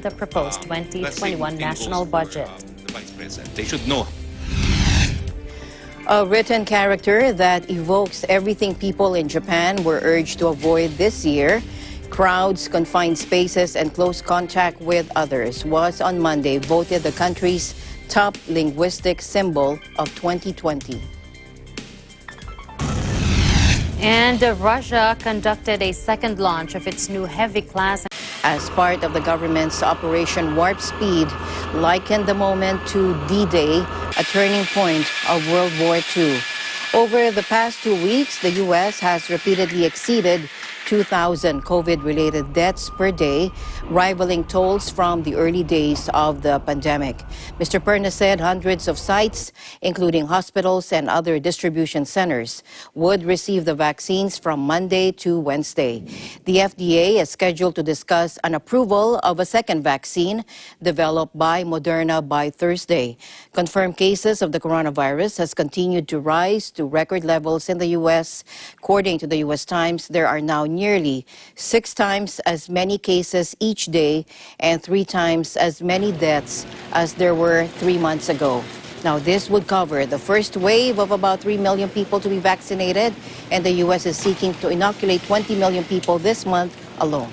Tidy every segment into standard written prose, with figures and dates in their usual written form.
the proposed 2021 national budget. The Vice President, they should know. A written character that evokes everything people in Japan were urged to avoid this year. Crowds, confined spaces, and close contact with others was on Monday voted the country's top linguistic symbol of 2020. And Russia conducted a second launch of its new heavy class. As part of the government's Operation Warp Speed, likened the moment to D-Day, a turning point of World War II. Over the past 2 weeks, the U.S. has repeatedly exceeded 2,000 COVID-related deaths per day, rivaling tolls from the early days of the pandemic. Mr. Perna said hundreds of sites, including hospitals and other distribution centers, would receive the vaccines from Monday to Wednesday. The FDA is scheduled to discuss an approval of a second vaccine developed by Moderna by Thursday. Confirmed cases of the coronavirus has continued to rise to record levels in the U.S. According to the U.S. Times, there are now nearly 6 times as many cases each day and 3 times as many deaths as there were 3 months ago. Now, this would cover the first wave of about 3 million people to be vaccinated, and the U.S. is seeking to inoculate 20 million people this month alone.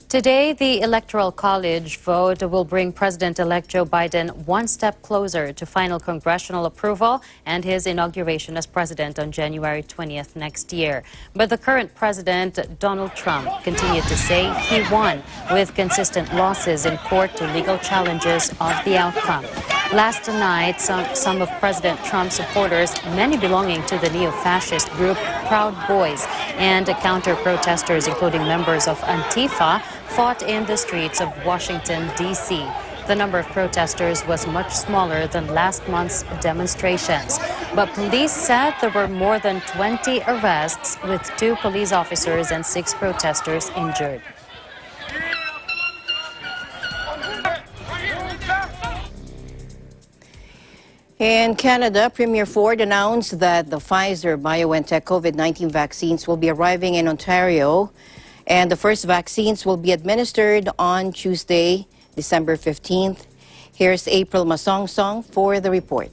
Today, the Electoral College vote will bring President-elect Joe Biden one step closer to final congressional approval and his inauguration as president on January 20th next year. But the current president, Donald Trump, continued to say he won with consistent losses in court to legal challenges of the outcome. Last night, some of President Trump's supporters, many belonging to the neo-fascist group Proud Boys, and counter-protesters, including members of Antifa, fought in the streets of Washington, D.C. The number of protesters was much smaller than last month's demonstrations. But police said there were more than 20 arrests, with 2 police officers and 6 protesters injured. In Canada, Premier Ford announced that the Pfizer-BioNTech COVID-19 vaccines will be arriving in Ontario, and the first vaccines will be administered on Tuesday, December 15th. Here's April Masongsong for the report.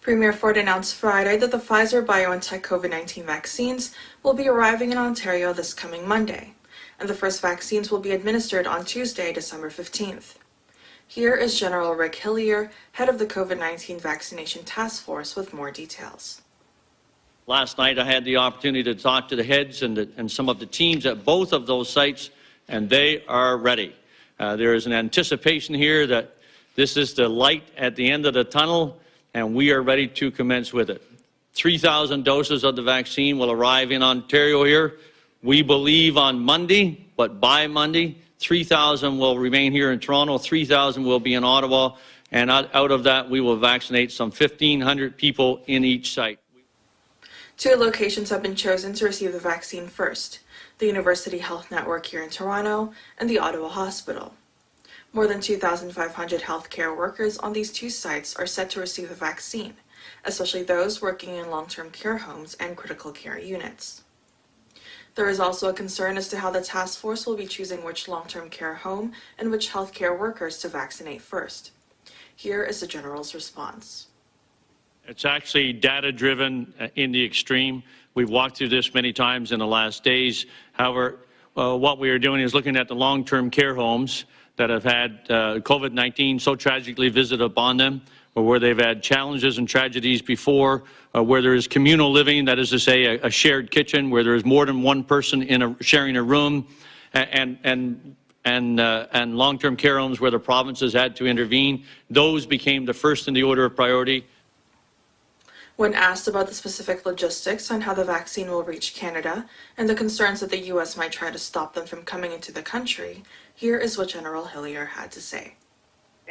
Premier Ford announced Friday that the Pfizer-BioNTech COVID-19 vaccines will be arriving in Ontario this coming Monday, and the first vaccines will be administered on Tuesday, December 15th. Here is General Rick Hillier, head of the COVID-19 Vaccination Task Force, with more details. Last night I had the opportunity to talk to the heads and some of the teams at both of those sites, and they are ready. There is an anticipation here that this is the light at the end of the tunnel, and we are ready to commence with it. 3,000 doses of the vaccine will arrive in Ontario here. We believe on Monday, but by Monday, 3,000 will remain here in Toronto, 3,000 will be in Ottawa, and out of that, we will vaccinate some 1,500 people in each site. 2 locations have been chosen to receive the vaccine first: the University Health Network here in Toronto and the Ottawa Hospital. More than 2,500 healthcare workers on these 2 sites are set to receive the vaccine, especially those working in long-term care homes and critical care units. There is also a concern as to how the task force will be choosing which long-term care home and which healthcare workers to vaccinate first. Here is the General's response. It's actually data-driven in the extreme. We've walked through this many times in the last days. However, what we are doing is looking at the long-term care homes that have had COVID-19 so tragically visited upon them, or where they've had challenges and tragedies before, where there is communal living, that is to say a shared kitchen, where there is more than one person sharing a room, and long-term care homes where the provinces had to intervene. Those became the first in the order of priority. When asked about the specific logistics on how the vaccine will reach Canada and the concerns that the U.S. might try to stop them from coming into the country, here is what General Hillier had to say.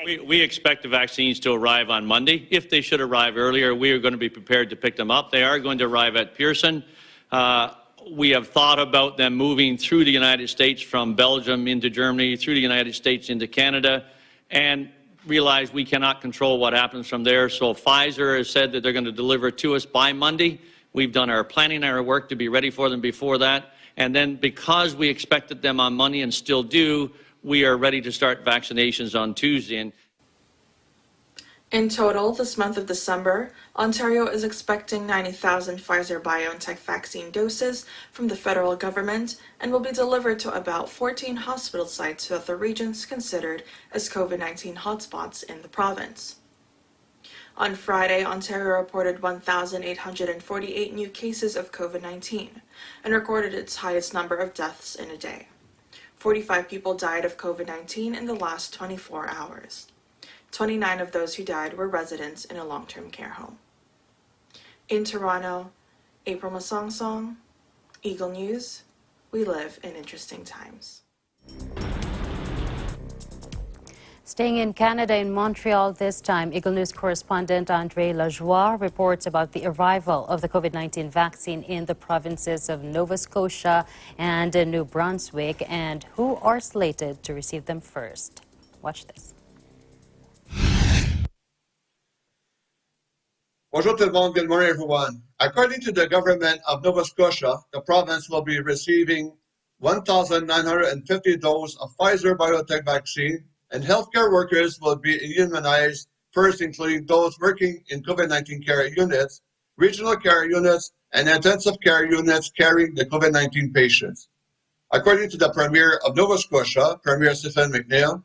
We expect the vaccines to arrive on Monday. If they should arrive earlier, we are going to be prepared to pick them up. They are going to arrive at Pearson. We have thought about them moving through the United States from Belgium into Germany, through the United States into Canada, and realize we cannot control what happens from there. So Pfizer has said that they're going to deliver to us by Monday. We've done our planning, our work to be ready for them before that. And then because we expected them on Monday and still do, we are ready to start vaccinations on Tuesday. In total, this month of December, Ontario is expecting 90,000 Pfizer-BioNTech vaccine doses from the federal government and will be delivered to about 14 hospital sites throughout the regions considered as COVID-19 hotspots in the province. On Friday, Ontario reported 1,848 new cases of COVID-19 and recorded its highest number of deaths in a day. 45 people died of COVID-19 in the last 24 hours. 29 of those who died were residents in a long-term care home. In Toronto, April Masongsong, Eagle News. We live in interesting times. Staying in Canada, in Montreal this time, Eagle News correspondent Andre Lajoie reports about the arrival of the COVID-19 vaccine in the provinces of Nova Scotia and New Brunswick, and who are slated to receive them first. Watch this. Bonjour tout le monde, good morning everyone. According to the government of Nova Scotia, the province will be receiving 1,950 doses of Pfizer-BioNTech vaccine, and healthcare workers will be immunized first, including those working in COVID-19 care units, regional care units, and intensive care units carrying the COVID-19 patients. According to the Premier of Nova Scotia, Premier Stephen McNeil,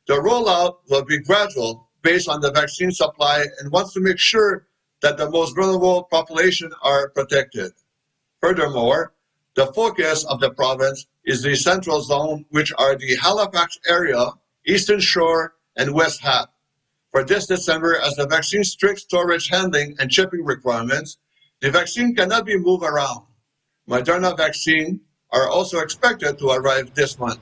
the rollout will be gradual based on the vaccine supply and wants to make sure that the most vulnerable population are protected. Furthermore, the focus of the province is the central zone, which are the Halifax area, Eastern Shore, and West Hat. For this December, as the vaccine's strict storage handling and shipping requirements, the vaccine cannot be moved around. Moderna vaccine are also expected to arrive this month.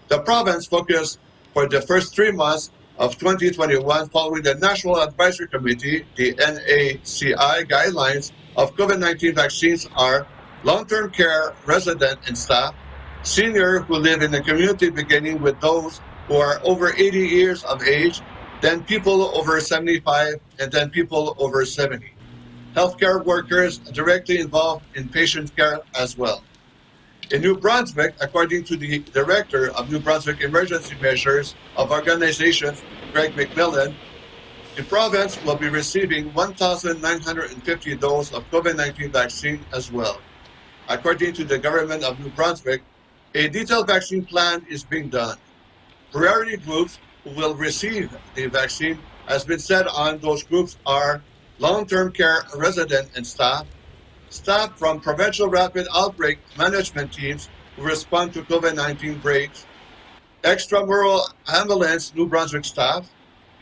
The province focused for the first 3 months of 2021 following the National Advisory Committee, the NACI guidelines of COVID-19 vaccines are long-term care, resident and staff, senior who live in the community beginning with those who are over 80 years of age, then people over 75, and then people over 70. Healthcare workers directly involved in patient care as well. In New Brunswick, according to the Director of New Brunswick Emergency Measures of Organizations, Greg McMillan, the province will be receiving 1,950 doses of COVID-19 vaccine as well. According to the government of New Brunswick, a detailed vaccine plan is being done. Priority groups who will receive the vaccine has been set on. Those groups are long-term care resident and staff from provincial rapid outbreak management teams who respond to COVID-19 breaks, extramural ambulance New Brunswick staff,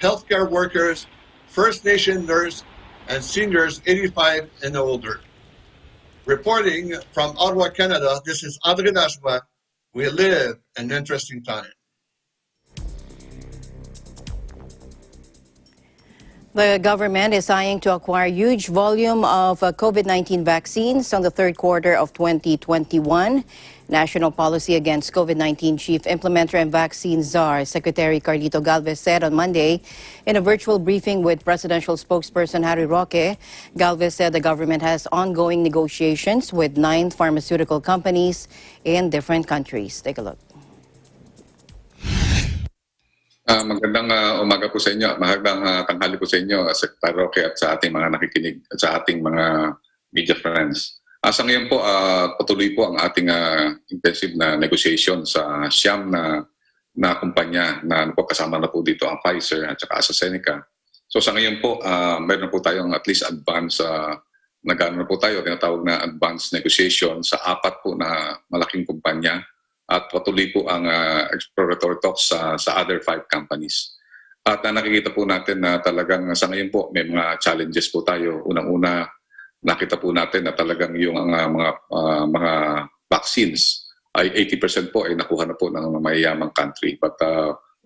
healthcare workers, First Nation nurse, and seniors 85 and older. Reporting from Ottawa, Canada, this is Andre Lajoie. We live in interesting times. The government is eyeing to acquire huge volume of COVID-19 vaccines on the third quarter of 2021. National Policy Against COVID-19 Chief Implementer and Vaccine Czar, Secretary Carlito Galvez, said on Monday in a virtual briefing with presidential spokesperson Harry Roque. Galvez said the government has ongoing negotiations with 9 pharmaceutical companies in different countries. Take a look. Magandang umaga po sa inyo. Magandang tanghali po sa inyo, Secretary Roque, at sa ating mga nakikinig at sa ating mga media friends. Sa ngayon po, patuloy po ang ating intensive na negotiation sa siyam na kumpanya na kasama na po dito ang Pfizer at saka AstraZeneca. So sa ngayon po, meron po tayong at least advance, nagano na po tayo, tinatawag na advance negotiation sa 4 po na malaking kumpanya. At patuloy po ang exploratory talks sa other 5 companies. At nakikita po natin na talagang sa ngayon po may mga challenges po tayo. Unang-una, nakita po natin na talagang yung mga vaccines ay 80% po ay nakuha na po ng mayayamang country. But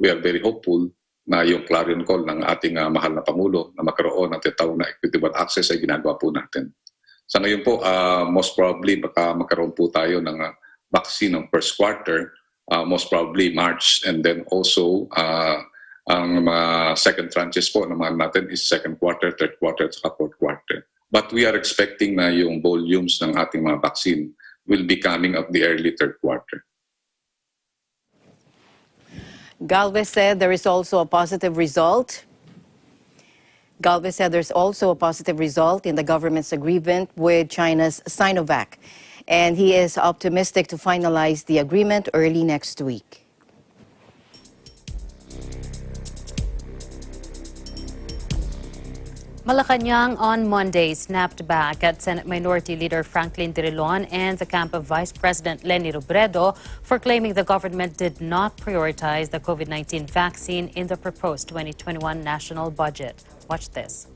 we are very hopeful na yung clarion call ng ating mahal na Pangulo na magkaroon ng tinatawag na equitable access ay ginagawa po natin. Sa ngayon po, most probably baka magkaroon po tayo ng vaccine ng first quarter, most probably March, and then also ang mga second tranches po naman natin is second quarter, third quarter, at fourth quarter. But we are expecting na yung volumes ng ating mga vaccine will be coming up the early third quarter. Galvez said there's also a positive result in the government's agreement with China's Sinovac, and he is optimistic to finalize the agreement early next week. Malacanang on Monday snapped back at Senate Minority Leader Franklin Drilon and the camp of Vice President Leni Robredo for claiming the government did not prioritize the COVID-19 vaccine in the proposed 2021 national budget. Watch this.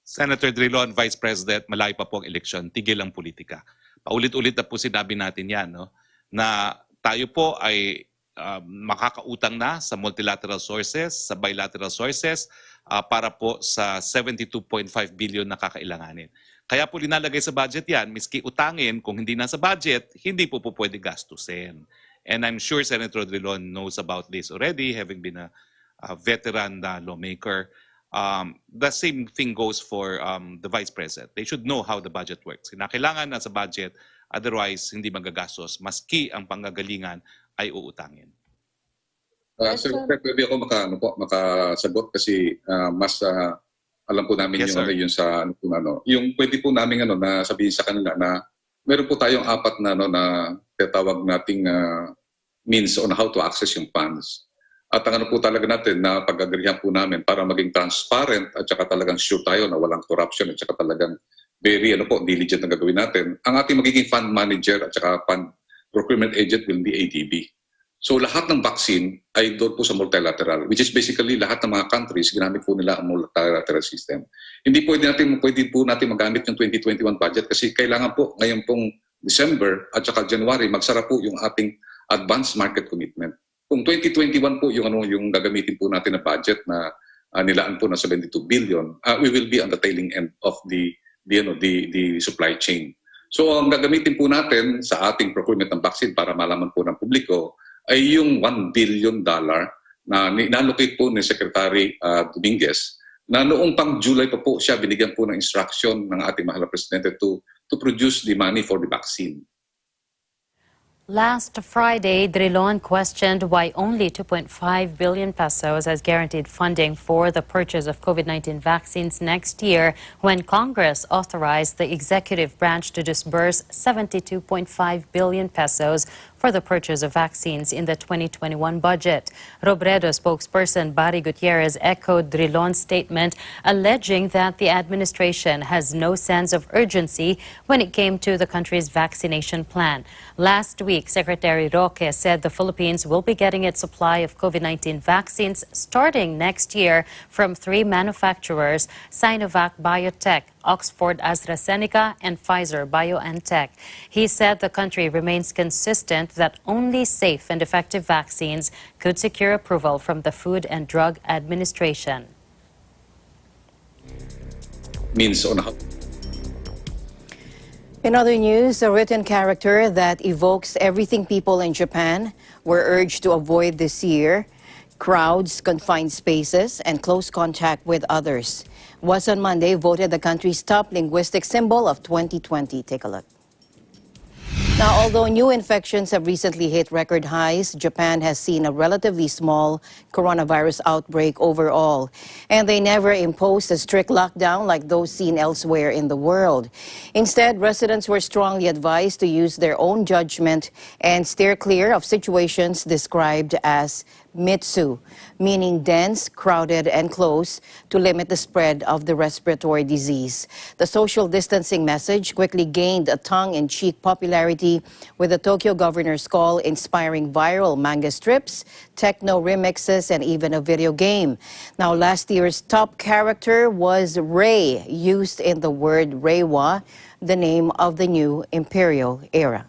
Senator Drilon, Vice President, malayo pa po ang eleksyon, tigil ang politika. Paulit-ulit na po sinabi natin yan, no? Na tayo po ay makakautang na sa multilateral sources, sa bilateral sources, para po sa 72.5 billion na kakailanganin. Kaya po linalagay sa budget yan, miski utangin, kung hindi na sa budget, hindi po pwede gastusin. And I'm sure Senator Drilon knows about this already, having been a veteran lawmaker. The same thing goes for the Vice President. They should know how the budget works. Kinakailangan na sa budget, otherwise hindi magagastos, maski ang panggagalingan ay uutangin. Sir, pwede ako makasagot kasi mas alam po namin Yes, yung sa yung pwede po namin na sabihin sa kanila na meron po tayong apat na na tatawag nating means on how to access yung funds. At ang po talaga natin na pag-agrihan po namin para maging transparent at saka talagang sure tayo na walang corruption at saka talagang very diligent na gagawin natin. Ang ating magiging fund manager at saka fund procurement agent will be ADB. So lahat ng vaccine ay doon po sa multilateral, which is basically lahat ng mga countries, ginamit po nila ang multilateral system. Hindi pwede po natin magamit yung 2021 budget kasi kailangan po ngayon pong December at saka January magsara po yung ating advanced market commitment. Kung 2021 po yung gagamitin po natin na budget na nilaan po na 72 billion, we will be on the tailing end of the supply chain. So ang gagamitin po natin sa ating procurement ng vaccine para malaman po ng publiko ay yung $1 billion na inallocate po ni Secretary Dominguez na noong pang July pa po siya binigyan po ng instruction ng ating mahal na presidente to produce the money for the vaccine. Last Friday, Drilon questioned why only 2.5 billion pesos as guaranteed funding for the purchase of COVID-19 vaccines next year when Congress authorized the executive branch to disburse 72.5 billion pesos for the purchase of vaccines in the 2021 budget. Robredo spokesperson Barry Gutierrez echoed Drilon's statement, alleging that the administration has no sense of urgency when it came to the country's vaccination plan. Last week, Secretary Roque said the Philippines will be getting its supply of COVID-19 vaccines starting next year from 3 manufacturers, Sinovac Biotech, Oxford AstraZeneca, and Pfizer BioNTech. He said the country remains consistent that only safe and effective vaccines could secure approval from the Food and Drug Administration. In other news, a written character that evokes everything people in Japan were urged to avoid this year: crowds, confined spaces, and close contact with others, was on Monday voted the country's top linguistic symbol of 2020. Take a look. Now, although new infections have recently hit record highs, Japan has seen a relatively small coronavirus outbreak overall, and they never imposed a strict lockdown like those seen elsewhere in the world. Instead, residents were strongly advised to use their own judgment and steer clear of situations described as mitsu, meaning dense, crowded, and close, to limit the spread of the respiratory disease. The social distancing message quickly gained a tongue-in-cheek popularity, with the Tokyo governor's call inspiring viral manga strips, techno remixes, and even a video game. Now, last year's top character was Rei, used in the word Reiwa, the name of the new imperial era.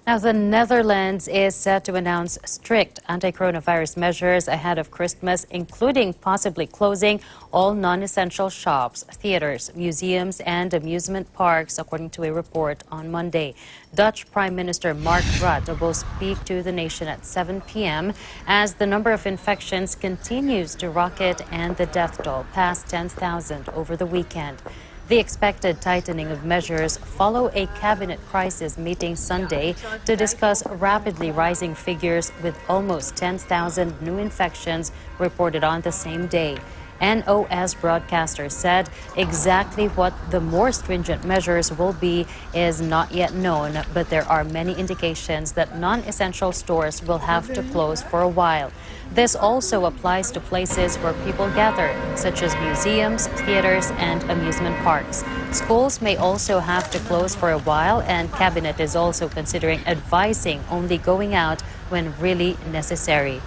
Now, the Netherlands is set to announce strict anti-coronavirus measures ahead of Christmas, including possibly closing all non-essential shops, theaters, museums, and amusement parks, according to a report on Monday. Dutch Prime Minister Mark Rutte will speak to the nation at 7 p.m. as the number of infections continues to rocket and the death toll passed 10,000 over the weekend. The expected tightening of measures follow a cabinet crisis meeting Sunday to discuss rapidly rising figures with almost 10,000 new infections reported on the same day. NOS broadcaster said exactly what the more stringent measures will be is not yet known, but there are many indications that non-essential stores will have to close for a while. This also applies to places where people gather, such as museums, theaters, and amusement parks. Schools may also have to close for a while, and Cabinet is also considering advising only going out when really necessary.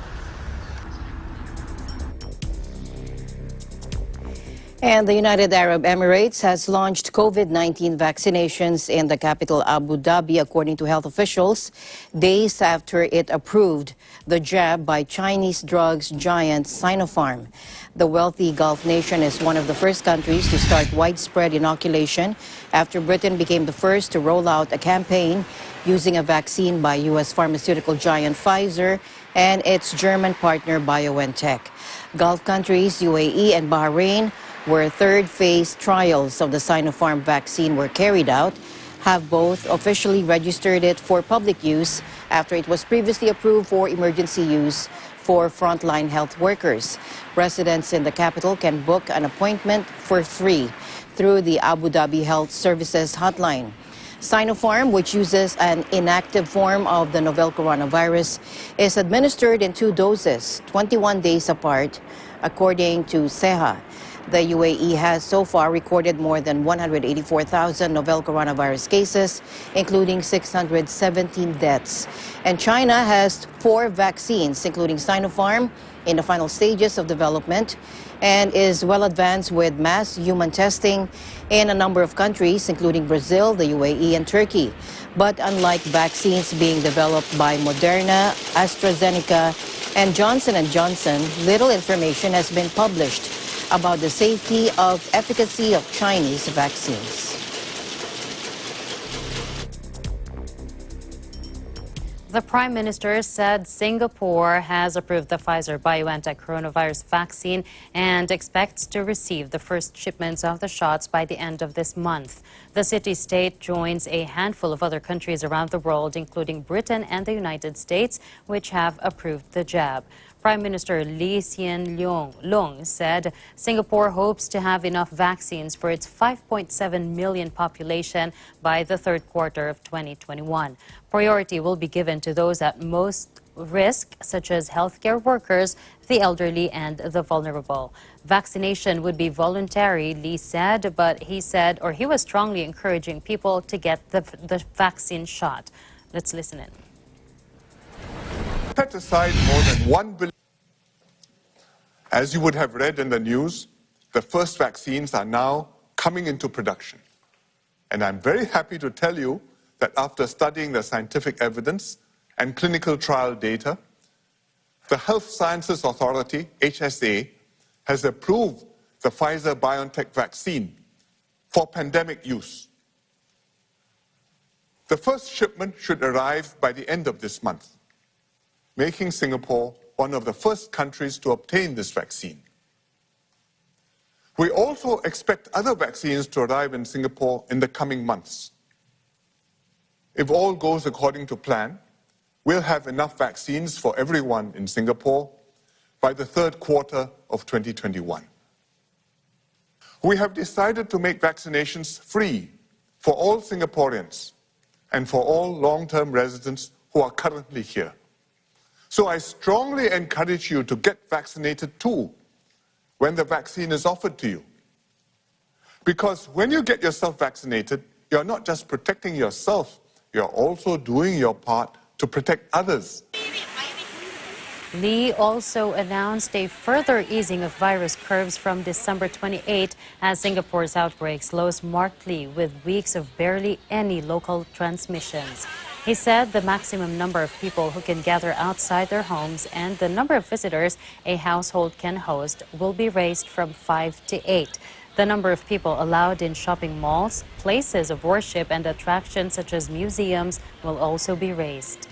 And the United Arab Emirates has launched COVID-19 vaccinations in the capital Abu Dhabi, according to health officials, days after it approved the jab by Chinese drugs giant Sinopharm. The wealthy Gulf nation is one of the first countries to start widespread inoculation after Britain became the first to roll out a campaign using a vaccine by U.S. pharmaceutical giant Pfizer and its German partner BioNTech. Gulf countries, UAE and Bahrain, where third phase trials of the Sinopharm vaccine were carried out, have both officially registered it for public use after it was previously approved for emergency use for frontline health workers. Residents in the capital can book an appointment for free through the Abu Dhabi Health Services hotline. Sinopharm, which uses an inactive form of the novel coronavirus, is administered in 2 doses, 21 days apart, according to SEHA. The UAE has so far recorded more than 184,000 novel coronavirus cases, including 617 deaths. And China has 4 vaccines, including Sinopharm, in the final stages of development and is well advanced with mass human testing in a number of countries, including Brazil, the UAE, and Turkey. But unlike vaccines being developed by Moderna, AstraZeneca, and Johnson & Johnson, little information has been published about the safety of efficacy of Chinese vaccines. The Prime Minister said Singapore has approved the Pfizer-BioNTech coronavirus vaccine and expects to receive the first shipments of the shots by the end of this month. The city-state joins a handful of other countries around the world, including Britain and the United States, which have approved the jab. Prime Minister Lee Hsien Loong said Singapore hopes to have enough vaccines for its 5.7 million population by the third quarter of 2021. Priority will be given to those at most risk, such as healthcare workers, the elderly, and the vulnerable. Vaccination would be voluntary, Lee said, but he was strongly encouraging people to get the vaccine shot. Let's listen in. Set aside more than $1 billion. As you would have read in the news, the first vaccines are now coming into production. And I'm very happy to tell you that after studying the scientific evidence and clinical trial data, the Health Sciences Authority, HSA, has approved the Pfizer-BioNTech vaccine for pandemic use. The first shipment should arrive by the end of this month, making Singapore one of the first countries to obtain this vaccine. We also expect other vaccines to arrive in Singapore in the coming months. If all goes according to plan, we'll have enough vaccines for everyone in Singapore by the third quarter of 2021. We have decided to make vaccinations free for all Singaporeans and for all long-term residents who are currently here. So I strongly encourage you to get vaccinated too when the vaccine is offered to you. Because when you get yourself vaccinated, you're not just protecting yourself, you're also doing your part to protect others. Lee also announced a further easing of virus curves from December 28 as Singapore's outbreak slows markedly with weeks of barely any local transmissions. He said the maximum number of people who can gather outside their homes and the number of visitors a household can host will be raised from 5 to 8. The number of people allowed in shopping malls, places of worship, and attractions such as museums will also be raised.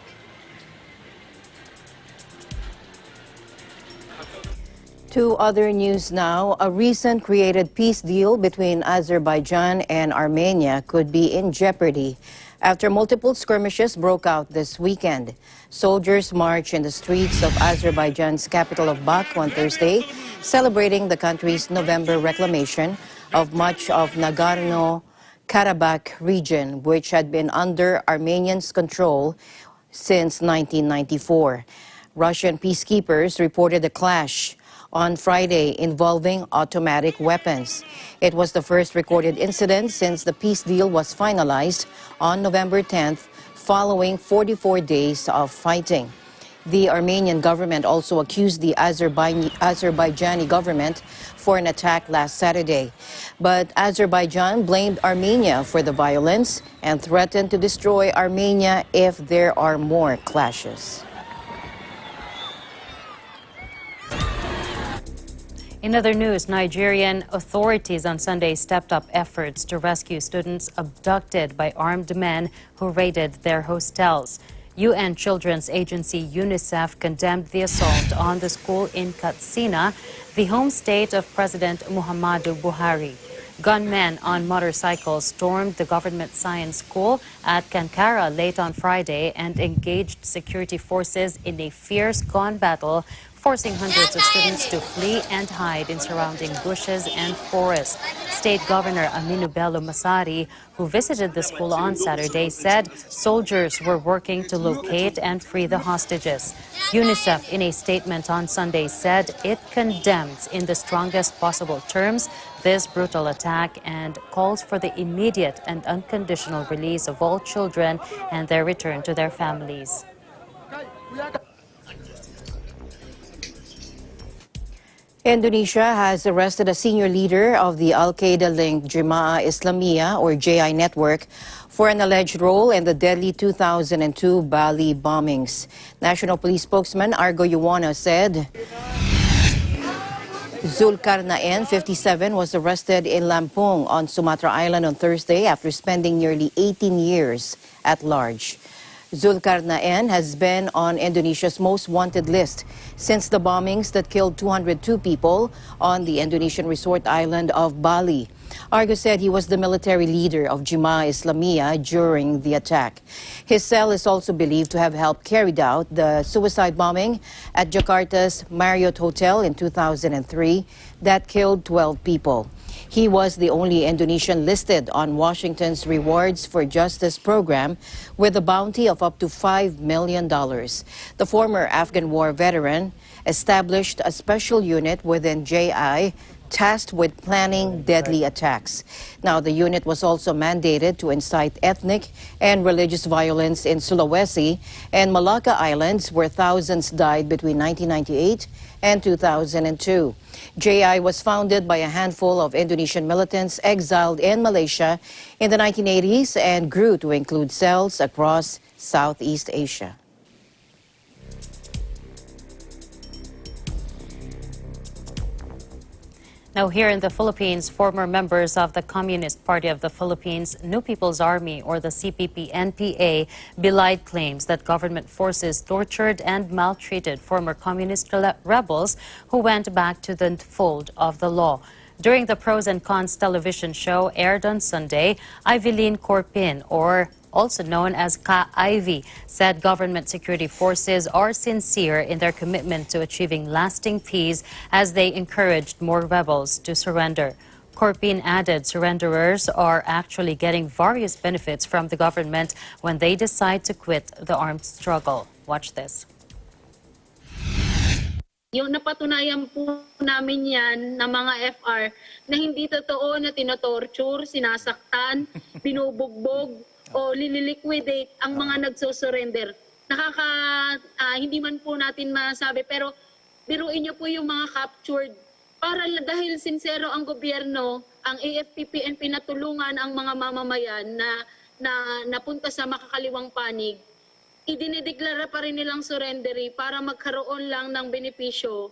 To other news now, a recent created peace deal between Azerbaijan and Armenia could be in jeopardy after multiple skirmishes broke out this weekend. Soldiers marched in the streets of Azerbaijan's capital of Baku on Thursday, celebrating the country's November reclamation of much of Nagorno-Karabakh region, which had been under Armenians' control since 1994. Russian peacekeepers reported a clash on Friday involving automatic weapons. It was the first recorded incident since the peace deal was finalized on November 10th, following 44 days of fighting. The Armenian government also accused the Azerbaijani government for an attack last Saturday. But Azerbaijan blamed Armenia for the violence and threatened to destroy Armenia if there are more clashes. In other news, Nigerian authorities on Sunday stepped up efforts to rescue students abducted by armed men who raided their hostels. UN Children's Agency UNICEF condemned the assault on the school in Katsina, the home state of President Muhammadu Buhari. Gunmen on motorcycles stormed the government science school at Kankara late on Friday and engaged security forces in a fierce gun battle, forcing hundreds of students to flee and hide in surrounding bushes and forests. State Governor Aminu Bello Masari, who visited the school on Saturday, said soldiers were working to locate and free the hostages. UNICEF, in a statement on Sunday, said it condemns in the strongest possible terms this brutal attack and calls for the immediate and unconditional release of all children and their return to their families. Indonesia has arrested a senior leader of the Al-Qaeda-linked Jemaah Islamiyah, or JI network, for an alleged role in the deadly 2002 Bali bombings. National Police spokesman Argo Yuwana said Zulkarnain, 57, was arrested in Lampung on Sumatra Island on Thursday after spending nearly 18 years at large. Zulkarnain has been on Indonesia's most wanted list since the bombings that killed 202 people on the Indonesian resort island of Bali. Argo said he was the military leader of Jemaah Islamiyah during the attack. His cell is also believed to have helped carry out the suicide bombing at Jakarta's Marriott Hotel in 2003 that killed 12 people. He was the only Indonesian listed on Washington's Rewards for Justice program with a bounty of up to $5 million. The former Afghan war veteran established a special unit within JI tasked with planning deadly attacks. Now, the unit was also mandated to incite ethnic and religious violence in Sulawesi and Malacca Islands, where thousands died between 1998 and 2002. JI was founded by a handful of Indonesian militants exiled in Malaysia in the 1980s and grew to include cells across Southeast Asia. Now, here in the Philippines, former members of the Communist Party of the Philippines, New People's Army, or the CPP-NPA, belied claims that government forces tortured and maltreated former communist rebels who went back to the fold of the law. During the Pros and Cons television show aired on Sunday, Ivelyn Corpin, or also known as Ka-Ivy, said government security forces are sincere in their commitment to achieving lasting peace as they encouraged more rebels to surrender. Corpin added surrenderers are actually getting various benefits from the government when they decide to quit the armed struggle. Watch this. Yung napatunayan po namin yan ng mga FR na hindi totoo na tinotorture, sinasaktan, binubugbog, o lililiquidate ang mga nagsusurrender. Hindi man po natin masabi, pero biruin niyo po yung mga captured. Para dahil sincero ang gobyerno, ang AFP-PNP natulungan ang mga mamamayan na na napunta sa makakaliwang panig, idinideklara pa rin nilang surrendery para magkaroon lang ng benepisyo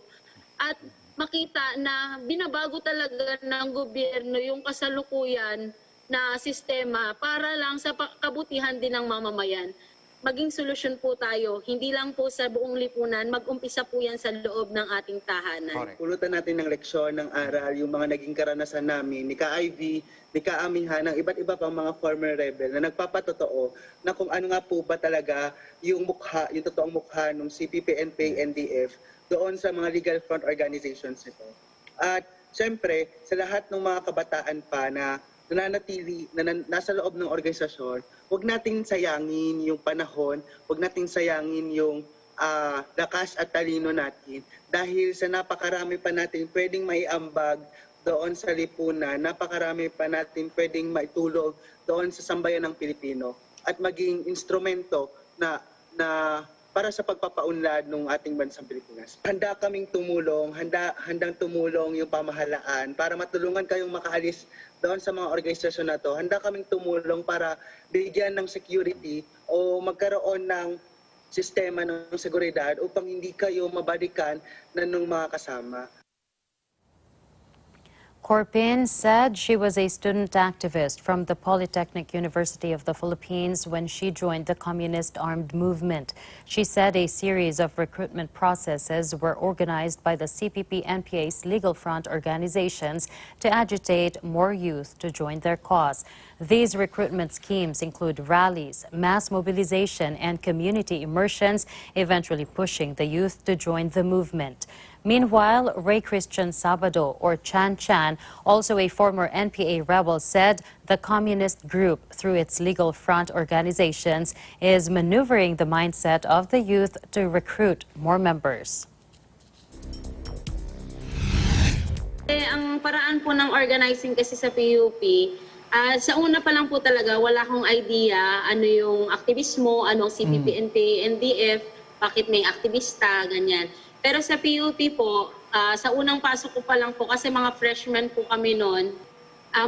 at makita na binabago talaga ng gobyerno yung kasalukuyan na sistema para lang sa kabutihan din ng mamamayan. Maging solusyon po tayo, hindi lang po sa buong lipunan, mag-umpisa po yan sa loob ng ating tahanan. Correct. Pulutan natin ng leksyon, ng aral, yung mga naging karanasan namin, ni Ka-Ivy, ni Ka-Amihan, ng iba't iba pang mga former rebel na nagpapatotoo na kung ano nga po ba talaga yung mukha, yung totoong mukha ng CPP, NPA, NDF doon sa mga legal front organizations ito. At siyempre, sa lahat ng mga kabataan pa na nananatili, na nasa loob ng organisasyon, huwag nating sayangin yung panahon, huwag nating sayangin yung lakas at talino natin dahil sa napakarami pa natin pwedeng maiambag doon sa lipunan, napakarami pa natin pwedeng maitulog doon sa sambayan ng Pilipino at maging instrumento na para sa pagpapaunlad ng ating bansang Pilipinas. Handa kaming tumulong, handang tumulong yung pamahalaan para matulungan kayong makaalis doon sa mga organisasyon na to. Handa kaming tumulong para bigyan ng security o magkaroon ng sistema ng seguridad upang hindi kayo mabalikan ng mga kasama. Corpin said she was a student activist from the Polytechnic University of the Philippines when she joined the Communist Armed Movement. She said a series of recruitment processes were organized by the CPP-NPA's legal front organizations to agitate more youth to join their cause. These recruitment schemes include rallies, mass mobilization, and community immersions, eventually pushing the youth to join the movement. Meanwhile, Ray Christian Sabado, or Chan Chan, also a former NPA rebel, said the communist group, through its legal front organizations, is maneuvering the mindset of the youth to recruit more members. Ang paraan po ng organizing kasi sa PUP, sa una pa lang po talaga, wala akong idea ano yung aktivismo, ano ang CPP, NPA, NDF, bakit may aktivista, ganyan. Pero sa PUP po, sa unang pasok ko pa lang po, kasi mga freshmen po kami noon,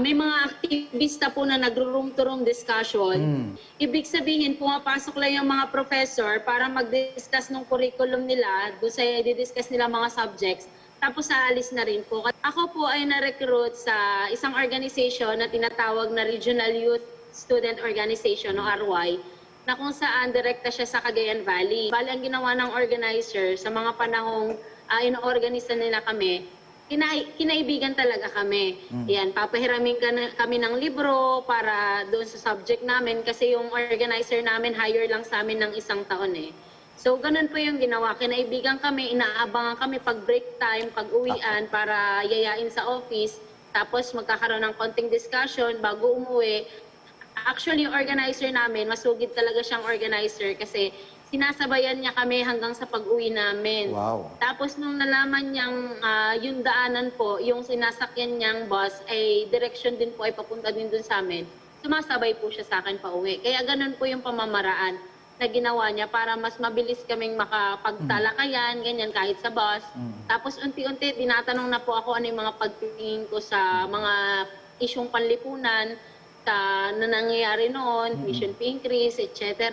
may mga aktivista po na nagro-room-to-room discussion. Ibig sabihin, pumapasok lang yung mga professor para mag-discuss ng curriculum nila, doon sa i-discuss nila mga subjects, tapos aalis na rin po. Ako po ay na-recruit sa isang organization na tinatawag na Regional Youth Student Organization o RY, na kung saan direkta siya sa Cagayan Valley. Bali, ang ginawa ng organizer sa mga panahong ino-organisa nila kami, kinaibigan talaga kami. Yan, papahiramin kami ng libro para doon sa subject namin kasi yung organizer namin hire lang sa amin ng 1 taon eh. So, ganun po yung ginawa. Kinaibigan kami, inaabangan kami pag break time, pag uwian para yayain sa office. Tapos magkakaroon ng konting discussion bago umuwi. Actually, yung organizer namin, masugid talaga siyang organizer kasi sinasabayan niya kami hanggang sa pag-uwi namin. Wow. Tapos nung nalaman niyang yung daanan po, yung sinasakyan niyang bus, ay direction din po ay papunta din dun sa amin, sumasabay po siya sa akin pa uwi. Kaya ganun po yung pamamaraan na ginawa niya para mas mabilis kaming makapagtalakayan, ganyan, kahit sa bus. Tapos unti-unti, tinatanong na po ako ano yung mga pagtingin ko sa mga isyong panlipunan, na nangyayari noon, tuition fee increase, etc.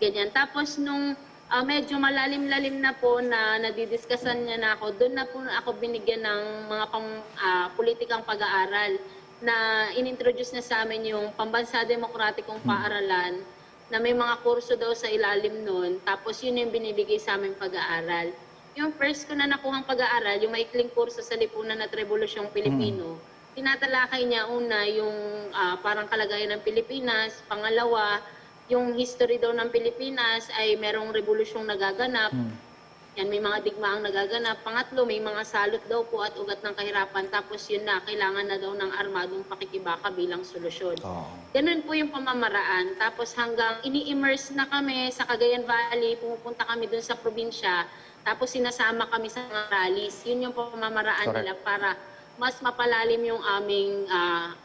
Ganyan. Tapos nung medyo malalim-lalim na po na nadidiskussan niya na ako, doon na po ako binigyan ng mga politikang pag-aaral na inintroduce na sa amin yung Pambansa Demokratikong Paaralan na may mga kurso daw sa ilalim noon. Tapos yun yung binibigay sa amin pag-aaral. Yung first ko na nakuhang pag-aaral, yung maikling kurso sa lipunan at Revolusyong Pilipino, tinatalakay niya una yung parang kalagayan ng Pilipinas, pangalawa, yung history daw ng Pilipinas ay merong revolusyong nagaganap. Yan, may mga digmaang nagaganap. Pangatlo, may mga salot daw po at ugat ng kahirapan. Tapos yun na, kailangan na daw ng armadong pakikibaka bilang solusyon. Ganun po yung pamamaraan. Tapos hanggang ini-immerse na kami sa Cagayan Valley, pumupunta kami dun sa probinsya, tapos sinasama kami sa mga rallies. Yun yung pamamaraan nila para mas mapalalim yung aming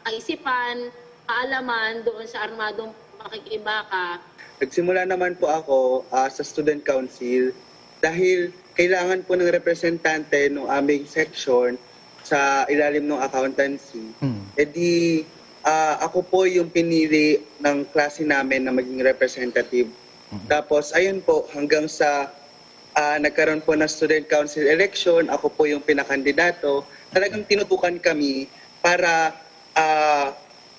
kaisipan, kaalaman doon sa armadong pakikibaka. Nagsimula naman po ako sa Student Council dahil kailangan po ng representante ng aming section sa ilalim ng accountancy. E di ako po yung pinili ng klase namin na maging representative. Tapos ayun po, hanggang sa nagkaroon po ng student council election, ako po yung pinakandidato. Talagang tinutukan kami para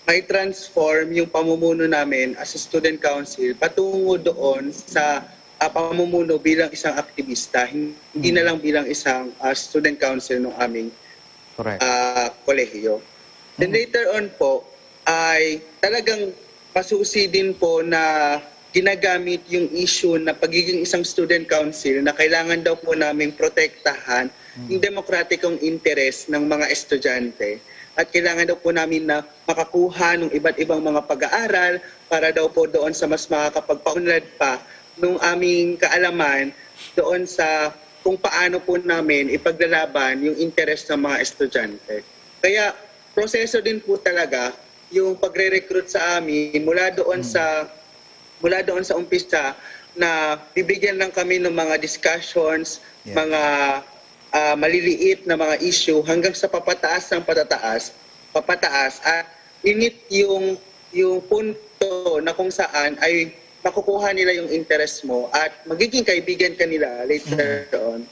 may transform yung pamumuno namin as a student council patungo doon sa pamumuno bilang isang aktivista, hindi na lang bilang isang student council ng aming kolehiyo. Then later on po, ay talagang pasusi din po na ginagamit yung issue na pagiging isang student council na kailangan daw po naming protektahan yung demokratikong interes ng mga estudyante. At kailangan daw po namin na makakuha ng iba't ibang mga pag-aaral para daw po doon sa mas makakapagpaunlad pa nung aming kaalaman doon sa kung paano po namin ipaglalaban yung interes ng mga estudyante. Kaya proseso din po talaga yung pagre-recruit sa amin mula doon sa umpisa na bibigyan lang kami ng mga discussions, mga maliliit na mga issue hanggang sa papataas at init yung punto na kung saan ay makukuha nila yung interest mo at magiging kaibigan ka nila later on.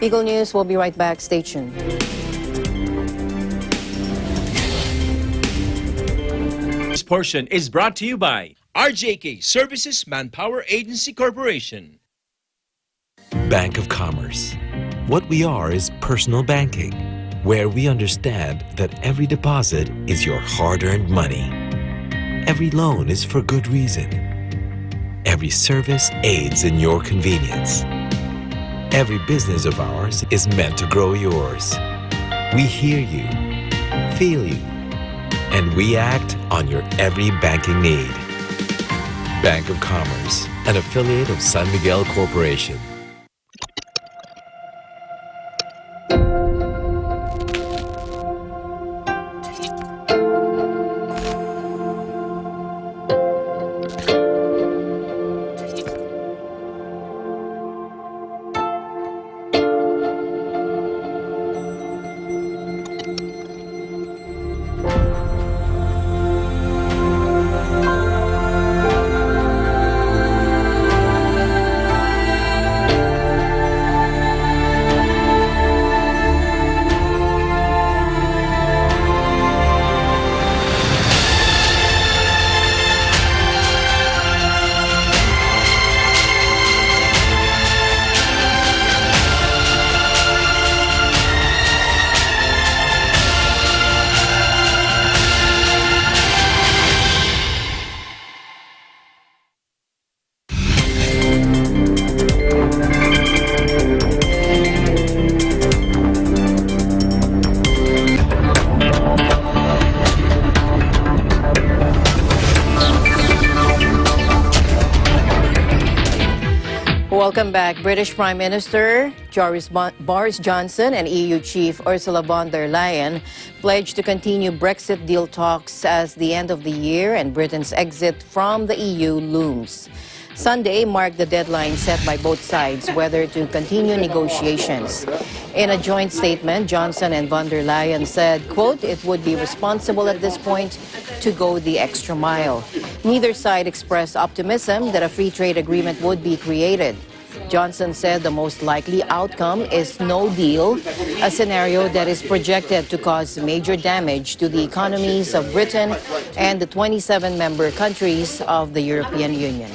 Eagle News will be right back. Stay tuned. This portion is brought to you by RJK Services Manpower Agency Corporation. Bank of Commerce. What we are is personal banking, where we understand that every deposit is your hard-earned money. Every loan is for good reason. Every service aids in your convenience. Every business of ours is meant to grow yours. We hear you, feel you, and we act on your every banking need. Bank of Commerce, an affiliate of San Miguel Corporation. Welcome back. British Prime Minister Boris Johnson and EU Chief Ursula von der Leyen pledged to continue Brexit deal talks as the end of the year and Britain's exit from the EU looms. Sunday marked the deadline set by both sides whether to continue negotiations. In a joint statement, Johnson and von der Leyen said, quote, "It would be responsible at this point to go the extra mile." Neither side expressed optimism that a free trade agreement would be created. Johnson said the most likely outcome is no deal, a scenario that is projected to cause major damage to the economies of Britain and the 27 member countries of the European Union.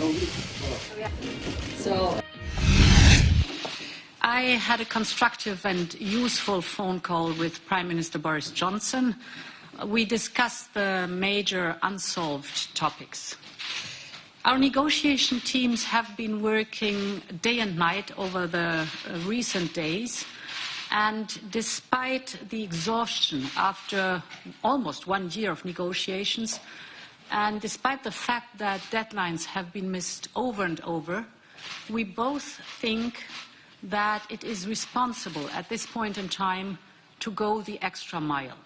I had a constructive and useful phone call with Prime Minister Boris Johnson. We discussed the major unsolved topics. Our negotiation teams have been working day and night over the recent days, and despite the exhaustion after almost 1 year of negotiations, and despite the fact that deadlines have been missed over and over, we both think that it is responsible at this point in time to go the extra mile.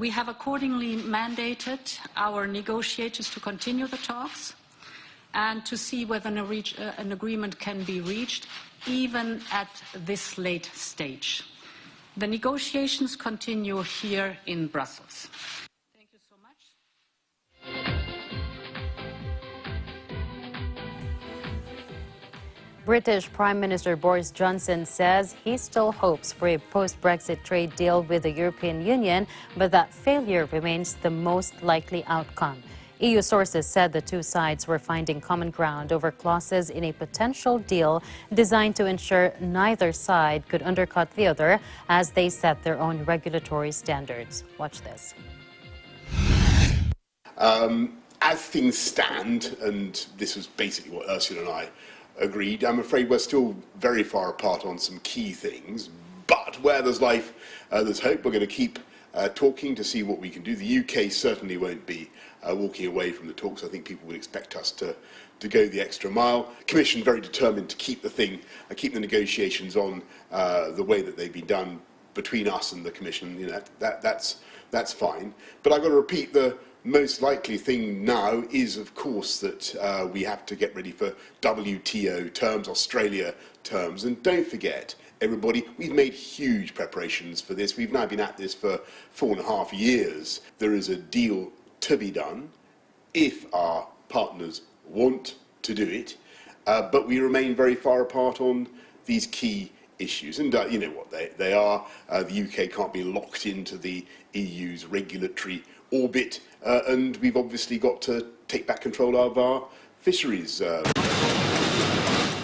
We have accordingly mandated our negotiators to continue the talks. and to see whether an agreement can be reached, even at this late stage. The negotiations continue here in Brussels. Thank you so much. British Prime Minister Boris Johnson says he still hopes for a post-Brexit trade deal with the European Union, but that failure remains the most likely outcome. EU sources said the two sides were finding common ground over clauses in a potential deal designed to ensure neither side could undercut the other as they set their own regulatory standards. Watch this. As things stand, and this was basically what Ursula and I agreed, I'm afraid we're still very far apart on some key things, but where there's life, there's hope. We're going to keep talking to see what we can do. The UK certainly won't be walking away from the talks. I think people would expect us to go the extra mile. The Commission very determined to keep the negotiations on the way that they've been done between us and the Commission. You know, that's fine. But I've got to repeat, the most likely thing now is, of course, that we have to get ready for WTO terms, Australia terms, and don't forget, everybody, we've made huge preparations for this. We've now been at this for 4.5 years. There is a deal to be done if our partners want to do it, but we remain very far apart on these key issues, and you know what they are. The UK can't be locked into the EU's regulatory orbit, and we've obviously got to take back control of our fisheries.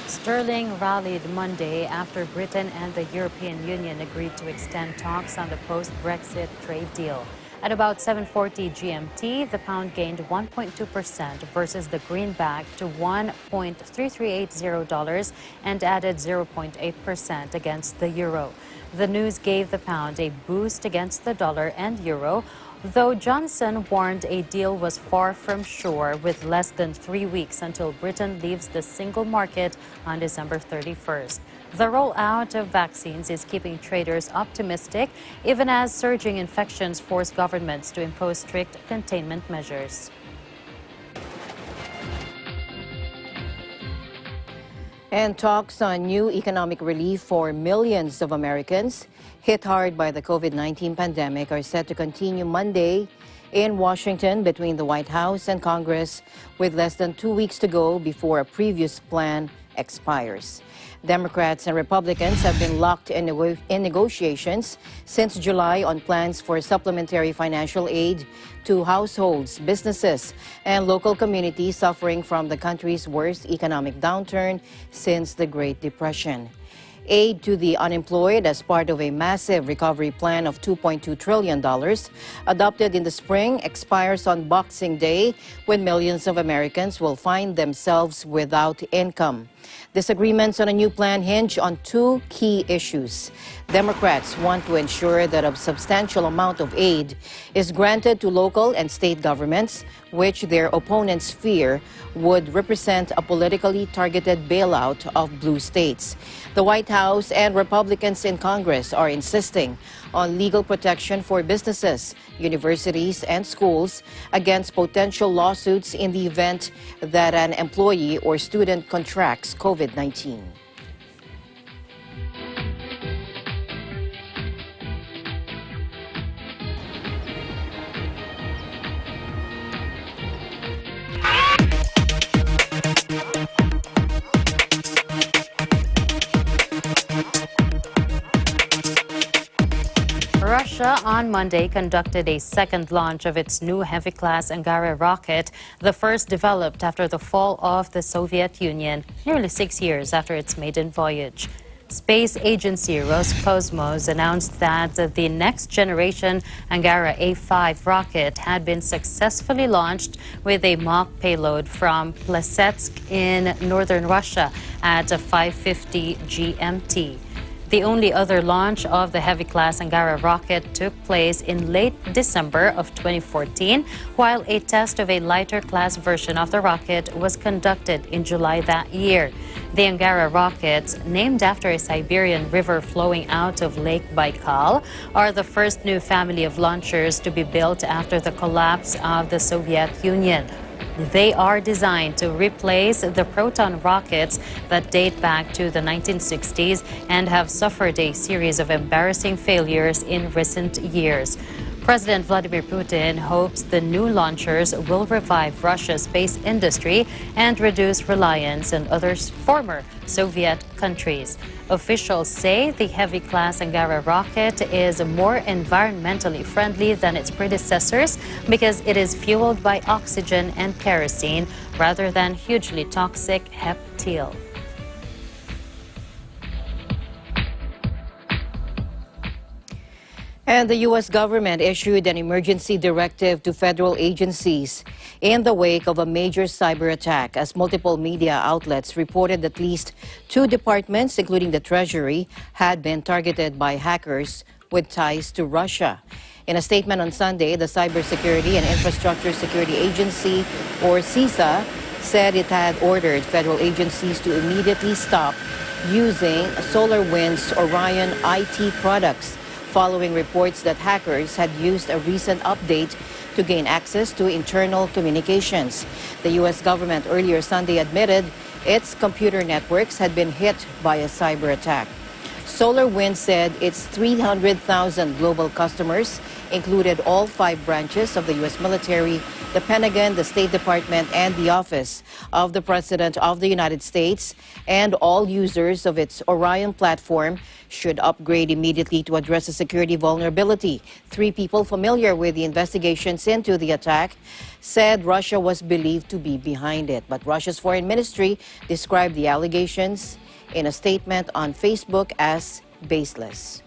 Sterling rallied Monday after Britain and the European Union agreed to extend talks on the post-Brexit trade deal. At about 7:40 GMT, the pound gained 1.2% versus the greenback to $1.3380 and added 0.8% against the euro. The news gave the pound a boost against the dollar and euro, though Johnson warned a deal was far from sure with less than 3 weeks until Britain leaves the single market on December 31st. The rollout of vaccines is keeping traders optimistic, even as surging infections force governments to impose strict containment measures. And talks on new economic relief for millions of Americans hit hard by the COVID-19 pandemic are set to continue Monday in Washington between the White House and Congress, with less than 2 weeks to go before a previous plan expires. Democrats and Republicans have been locked in negotiations since July on plans for supplementary financial aid to households, businesses, and local communities suffering from the country's worst economic downturn since the Great Depression. Aid to the unemployed as part of a massive recovery plan of $2.2 trillion adopted in the spring expires on Boxing Day, when millions of Americans will find themselves without income. Disagreements on a new plan hinge on two key issues. Democrats want to ensure that a substantial amount of aid is granted to local and state governments, which their opponents fear would represent a politically targeted bailout of blue states. The White House and Republicans in Congress are insisting on legal protection for businesses, universities, and schools against potential lawsuits in the event that an employee or student contracts COVID-19. Russia on Monday conducted a second launch of its new heavy-class Angara rocket, the first developed after the fall of the Soviet Union, nearly 6 years after its maiden voyage. Space agency Roscosmos announced that the next-generation Angara A5 rocket had been successfully launched with a mock payload from Plesetsk in northern Russia at 5:50 GMT. The only other launch of the heavy-class Angara rocket took place in late December of 2014, while a test of a lighter-class version of the rocket was conducted in July that year. The Angara rockets, named after a Siberian river flowing out of Lake Baikal, are the first new family of launchers to be built after the collapse of the Soviet Union. They are designed to replace the Proton rockets that date back to the 1960s and have suffered a series of embarrassing failures in recent years. President Vladimir Putin hopes the new launchers will revive Russia's space industry and reduce reliance on other former Soviet countries. Officials say the heavy-class Angara rocket is more environmentally friendly than its predecessors because it is fueled by oxygen and kerosene rather than hugely toxic heptile. And the U.S. government issued an emergency directive to federal agencies in the wake of a major cyber attack, as multiple media outlets reported at least 2 departments, including the Treasury, had been targeted by hackers with ties to Russia. In a statement on Sunday, the Cybersecurity and Infrastructure Security Agency, or CISA, said it had ordered federal agencies to immediately stop using SolarWinds Orion IT products, following reports that hackers had used a recent update to gain access to internal communications. The U.S. government earlier Sunday admitted its computer networks had been hit by a cyber attack. SolarWinds said its 300,000 global customers included all 5 branches of the U.S. military, the Pentagon, the State Department, and the Office of the President of the United States, and all users of its Orion platform should upgrade immediately to address a security vulnerability. 3 people familiar with the investigations into the attack said Russia was believed to be behind it. But Russia's foreign ministry described the allegations in a statement on Facebook as baseless.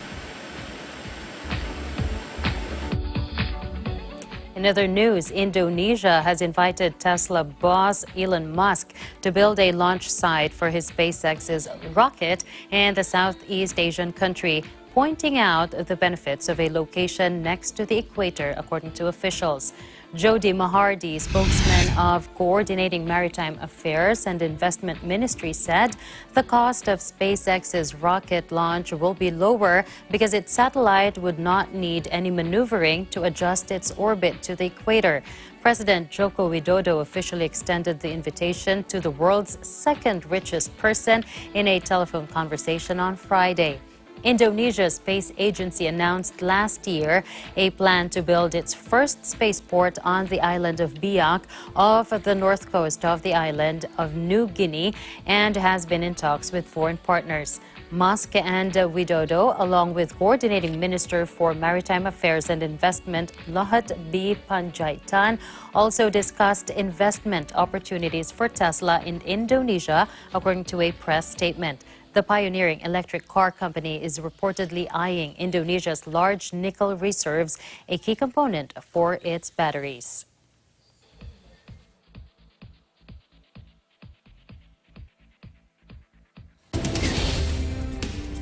In other news, Indonesia has invited Tesla boss Elon Musk to build a launch site for his SpaceX's rocket in the Southeast Asian country, pointing out the benefits of a location next to the equator, according to officials. Jody Mahardi, spokesman of Coordinating Maritime Affairs and Investment Ministry, said the cost of SpaceX's rocket launch will be lower because its satellite would not need any maneuvering to adjust its orbit to the equator. President Joko Widodo officially extended the invitation to the world's second richest person in a telephone conversation on Friday. Indonesia's space agency announced last year a plan to build its first spaceport on the island of Biak off the north coast of the island of New Guinea and has been in talks with foreign partners. Musk and Widodo, along with Coordinating Minister for Maritime Affairs and Investment Luhut B. Panjaitan, also discussed investment opportunities for Tesla in Indonesia, according to a press statement. The pioneering electric car company is reportedly eyeing Indonesia's large nickel reserves, a key component for its batteries.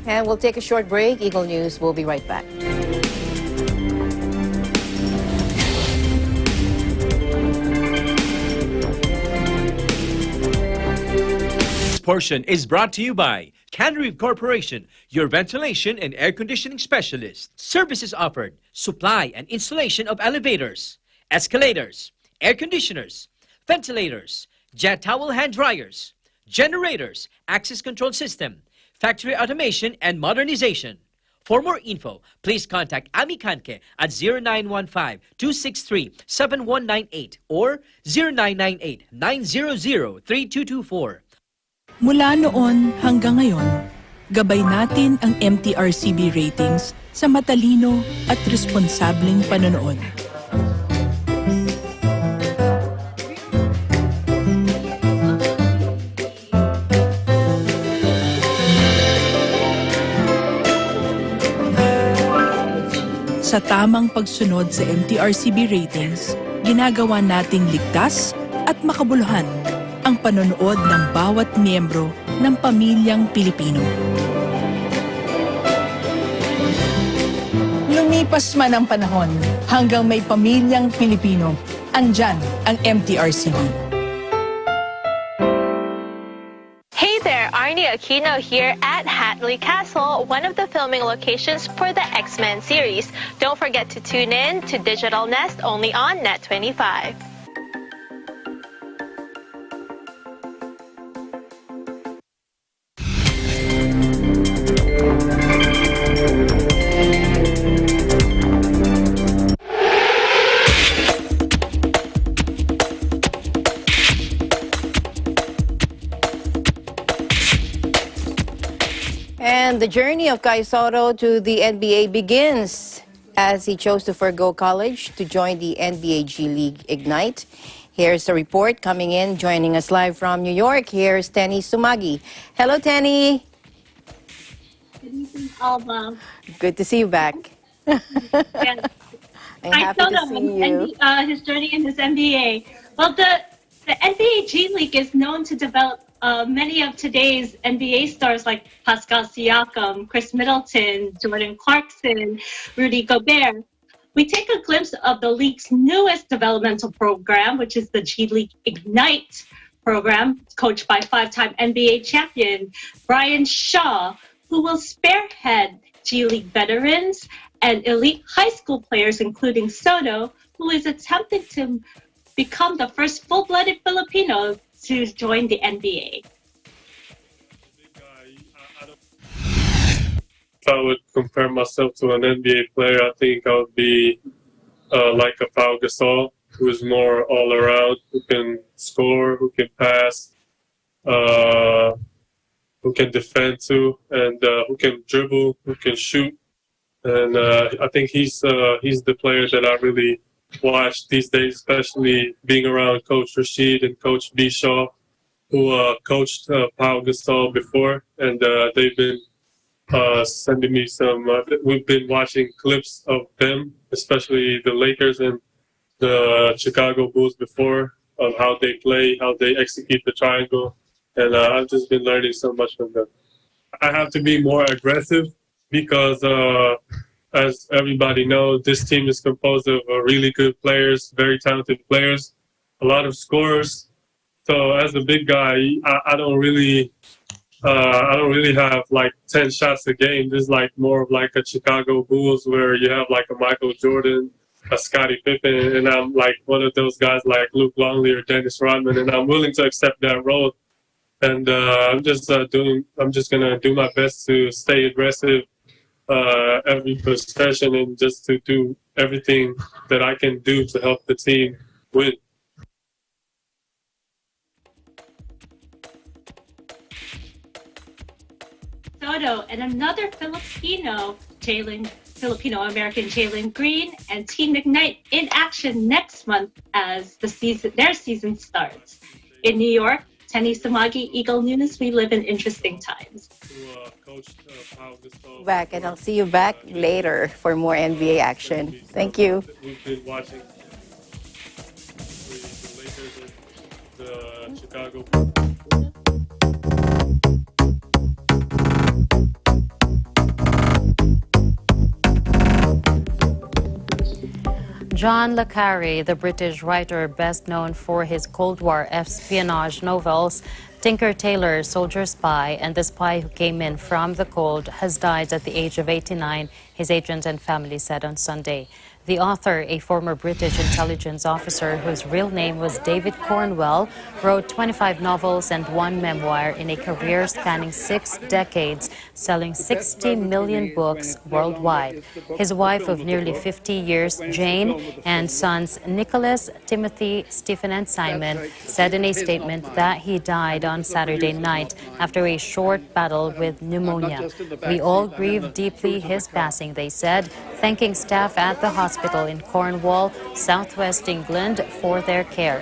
And we'll take a short break. Eagle News will be right back. This portion is brought to you by Canreeve Corporation, your ventilation and air conditioning specialist. Services offered: supply and installation of elevators, escalators, air conditioners, ventilators, jet towel hand dryers, generators, access control system, factory automation and modernization. For more info, please contact Ami Kanke at 0915-263-7198 or 0998-900-3224. Mula noon hanggang ngayon, gabay natin ang MTRCB ratings sa matalino at responsableng panonood. Sa tamang pagsunod sa MTRCB ratings, ginagawa nating ligtas at makabuluhan ang panonood ng bawat miyembro ng pamilyang Pilipino. Lumipas man ang panahon, hanggang may pamilyang Pilipino, andyan ang MTRCB. Hey there, Arnie Aquino here at Hatley Castle, one of the filming locations for the X-Men series. Don't forget to tune in to Digital Nest only on Net 25. And the journey of Kai Soto to the NBA begins as he chose to forgo college to join the NBA G League Ignite. Here's the report coming in, joining us live from New York. Here's Tenny Sumagi. Hello, Tenny. Good evening, Alba. Good to see you back. Yes. I'm happy to see you. His journey in his NBA. Well, the NBA G League is known to develop many of today's NBA stars like Pascal Siakam, Chris Middleton, Jordan Clarkson, Rudy Gobert. We take a glimpse of the league's newest developmental program, which is the G League Ignite program, coached by five-time NBA champion Brian Shaw, who will spearhead G League veterans and elite high school players, including Soto, who is attempting to become the first full-blooded Filipino to join the NBA. If I would compare myself to an NBA player, I think I would be like a Pau Gasol, who is more all around, who can score, who can pass, who can defend too, and who can dribble, who can shoot. And I think he's the player that I really watch these days, especially being around Coach Rashid and Coach B. Shaw, who coached Pau Gasol before, and they've been sending me some. We've been watching clips of them, especially the Lakers and the Chicago Bulls before, of how they play, how they execute the triangle, and I've just been learning so much from them. I have to be more aggressive because, as everybody knows, this team is composed of really good players, very talented players, a lot of scorers. So as a big guy, I don't really have like 10 shots a game. This is like more of like a Chicago Bulls where you have like a Michael Jordan, a Scottie Pippen, and I'm like one of those guys like Luke Longley or Dennis Rodman, and I'm willing to accept that role. And I'm just gonna do my best to stay aggressive every possession and just to do everything that I can do to help the team win. Soto and another Filipino-American Jalen Green and Team Ignite in action next month as their season starts. In New York, Tenny Sumagi, Eagle News, we live in interesting times. Back, and I'll see you back later for more NBA action. Thank you. We've been watching the Lakers and the Chicago. John le Carré, the British writer best known for his Cold War espionage novels, Tinker Tailor, Soldier Spy, and The Spy Who Came In From the Cold, has died at the age of 89, his agent and family said on Sunday. The author, a former British intelligence officer whose real name was David Cornwell, wrote 25 novels and one memoir in a career spanning 6 decades, selling 60 million books worldwide. His wife of nearly 50 years, Jane, and sons Nicholas, Timothy, Stephen, and Simon said in a statement that he died on Saturday night after a short battle with pneumonia. We all grieve deeply his passing, they said, thanking staff at the hospital in Cornwall, southwest England, for their care.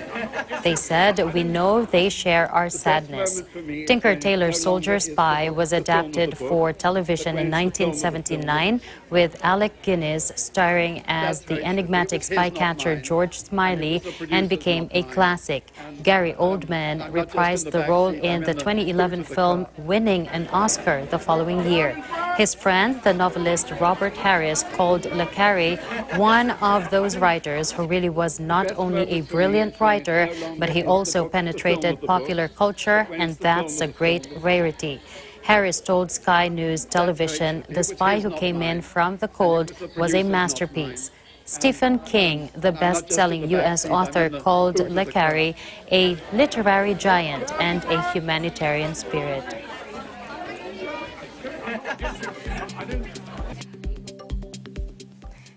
They said, we know they share our sadness. Tinker Tailor Soldier Spy was adapted for television in 1979 with Alec Guinness starring as the enigmatic spy-catcher George Smiley and became a classic. Gary Oldman reprised the role in the 2011 film, winning an Oscar the following year. His friend, the novelist Robert Harris, called le Carré one of those writers who really was not only a brilliant writer, but he also penetrated popular culture, and that's a great rarity. Harris told Sky News Television, The Spy Who Came In From the Cold was a masterpiece. Stephen King, the best-selling U.S. author, called le Carré a literary giant and a humanitarian spirit.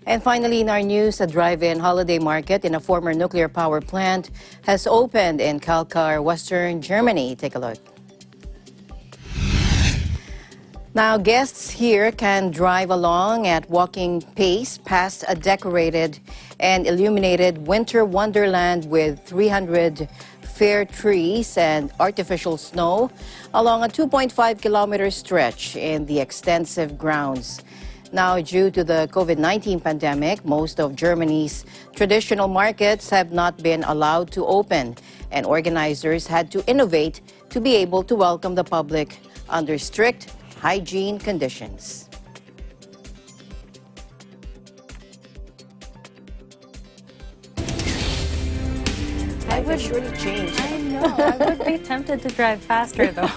And finally, in our news, a drive-in holiday market in a former nuclear power plant has opened in Kalkar, Western Germany. Take a look. Now, guests here can drive along at walking pace past a decorated and illuminated winter wonderland with 300 fair trees and artificial snow along a 2.5-kilometer stretch in the extensive grounds. Now, due to the COVID-19 pandemic, most of Germany's traditional markets have not been allowed to open, and organizers had to innovate to be able to welcome the public under strict hygiene conditions. I would surely change. I know. I would be tempted to drive faster, though.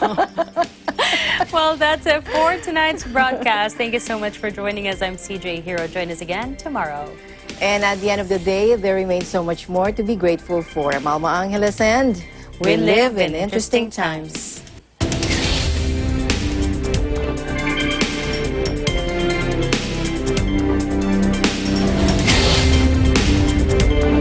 Well, that's it for tonight's broadcast. Thank you so much for joining us. I'm CJ Hero. Join us again tomorrow. And at the end of the day, there remains so much more to be grateful for. Malma Angeles, and we live in interesting times.